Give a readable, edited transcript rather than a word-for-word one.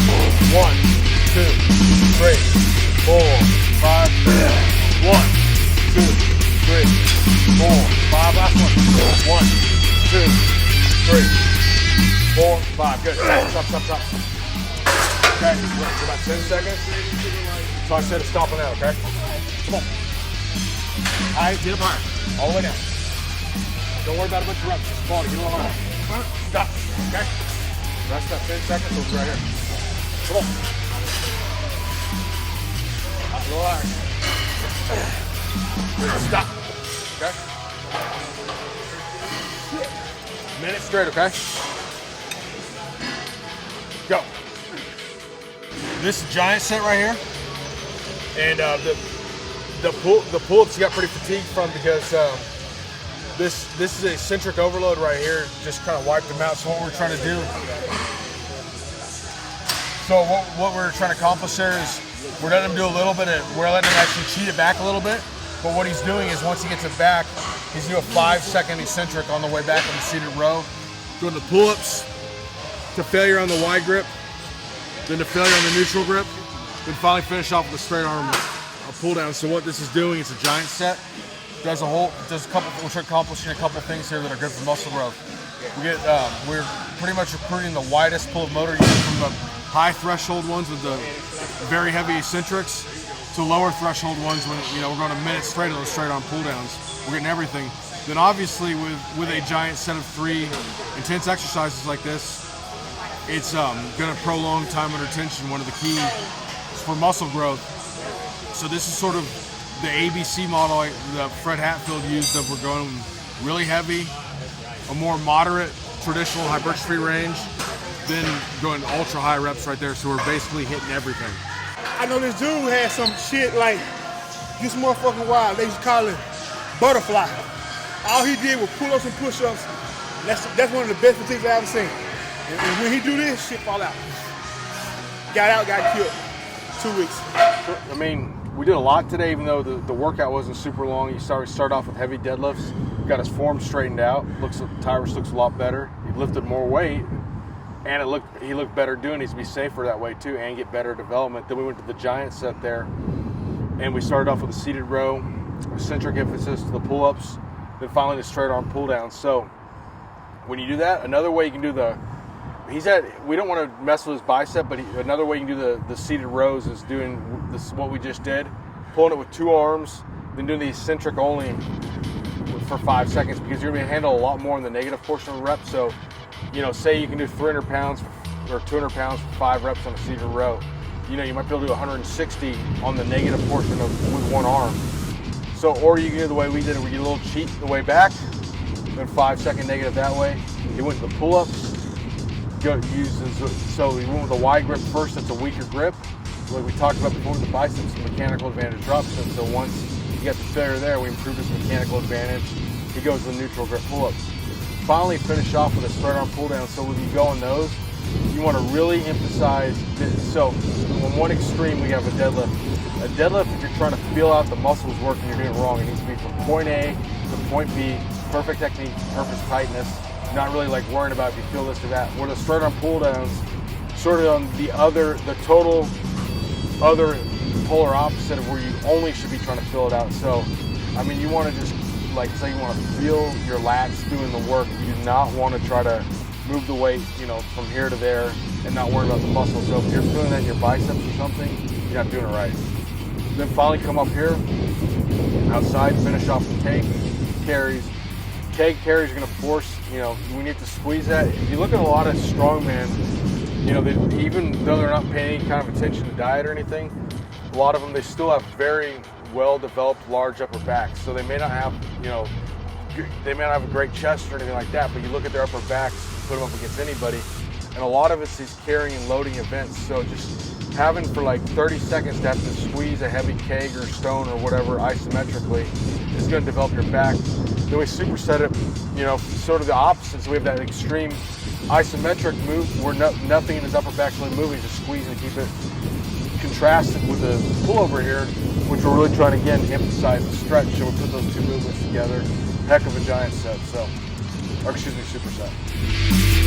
1, 2, 3, 4, 5. 1, 2, 3, 4, 5. Last one. 1, 2, 3, 4, 5. Good. Stop. Okay, for about 10 seconds. So I said stopping out, okay? Come on. All right, get up higher. All the way down. Don't worry about a bunch of reps. Just fall. Get a little higher. Stop, okay? Rest that 10 seconds. We'll be right here. Come on. Up a little higher. Stop. Okay? Minute straight, okay? Go. This giant set right here, and the pull-ups got pretty fatigued from because this is a Centric Overload right here. Just kind of wiped them out. So what we're trying to do. So what we're trying to accomplish there is we're letting him do a little bit of. We're letting him actually cheat it back a little bit. But what he's doing is once he gets it back, he's doing a 5-second eccentric on the way back on the seated row. Doing the pull-ups to failure on the wide grip, then to failure on the neutral grip, then finally finish off with a straight arm pull down. So what this is doing, it's a giant set. We're accomplishing a couple things here that are good for muscle growth. We're pretty much recruiting the widest pull of motor unit from the high threshold ones with the very heavy eccentrics to lower threshold ones when we're going a minute straight of those straight arm pull downs. We're getting everything. Then obviously with a giant set of 3 intense exercises like this, it's going to prolong time under tension, one of the keys for muscle growth. So this is sort of the ABC model that Fred Hatfield used of we're going really heavy, a more moderate traditional hypertrophy range, then going ultra high reps right there. So we're basically hitting everything. I know this dude had some shit like this motherfucking wild. They used to call it butterfly. All he did was pull-ups and push-ups. That's one of the best fatigues I ever seen. And when he do this, shit fall out. Got out, got killed. 2 weeks. I mean, we did a lot today, even though the workout wasn't super long. You start off with heavy deadlifts. Got his form straightened out. Tyrus looks a lot better. He lifted more weight, and he looked better doing it to be safer that way too, and get better development. Then we went to the giant set there, and we started off with a seated row, eccentric emphasis to the pull-ups, then finally the straight arm pull down. So when you do that, another way you can do we don't want to mess with his bicep, but another way you can do the seated rows is doing this, what we just did, pulling it with 2 arms, then doing the eccentric only for 5 seconds, because you're going to handle a lot more in the negative portion of the rep. So, you know, say you can do 300 pounds or 200 pounds for 5 reps on a seated row. You know, you might be able to do 160 on the negative portion with 1 arm. So, or you can do the way we did it, where you a little cheat the way back, then 5-second negative that way. You went to the pull-ups, so we went with a wide grip first. That's a weaker grip. Like we talked about before with the biceps, the mechanical advantage drops him. So once you got the failure there, we improved his mechanical advantage. He goes to the neutral grip pull-ups. Finally, finish off with a spread arm pull down. So when you go on those, you want to really emphasize this. So on one extreme, we have a deadlift. A deadlift, if you're trying to feel out the muscles working, you're doing it wrong. It needs to be from point A to point B, perfect technique, perfect tightness. Not really like worrying about if you feel this or that. Where the straight arm pull downs, sort of on the total other polar opposite of where you only should be trying to fill it out. So, I mean, you want to just, like, say you want to feel your lats doing the work. You do not want to try to move the weight, you know, from here to there and not worry about the muscle. So if you're feeling that in your biceps or something, you're not doing it right. Then finally come up here, outside, finish off the keg carries. Keg carries are going to force, you know, we need to squeeze that. If you look at a lot of strongmen, you know, even though they're not paying any kind of attention to diet or anything, a lot of them, they still have very well-developed large upper backs. So they may not have, you know, they may not have a great chest or anything like that, but you look at their upper backs, put them up against anybody, and a lot of it's these carrying and loading events. So just having for like 30 seconds to have to squeeze a heavy keg or stone or whatever isometrically is going to develop your back. Then we superset it, you know, sort of the opposite. So we have that extreme isometric move where nothing in his upper back's really moving, just squeezing to keep it contrasted with the pullover here, which we're really trying to, again, emphasize the stretch. So we put those 2 movements together. Heck of a giant set, so, or excuse me, superset.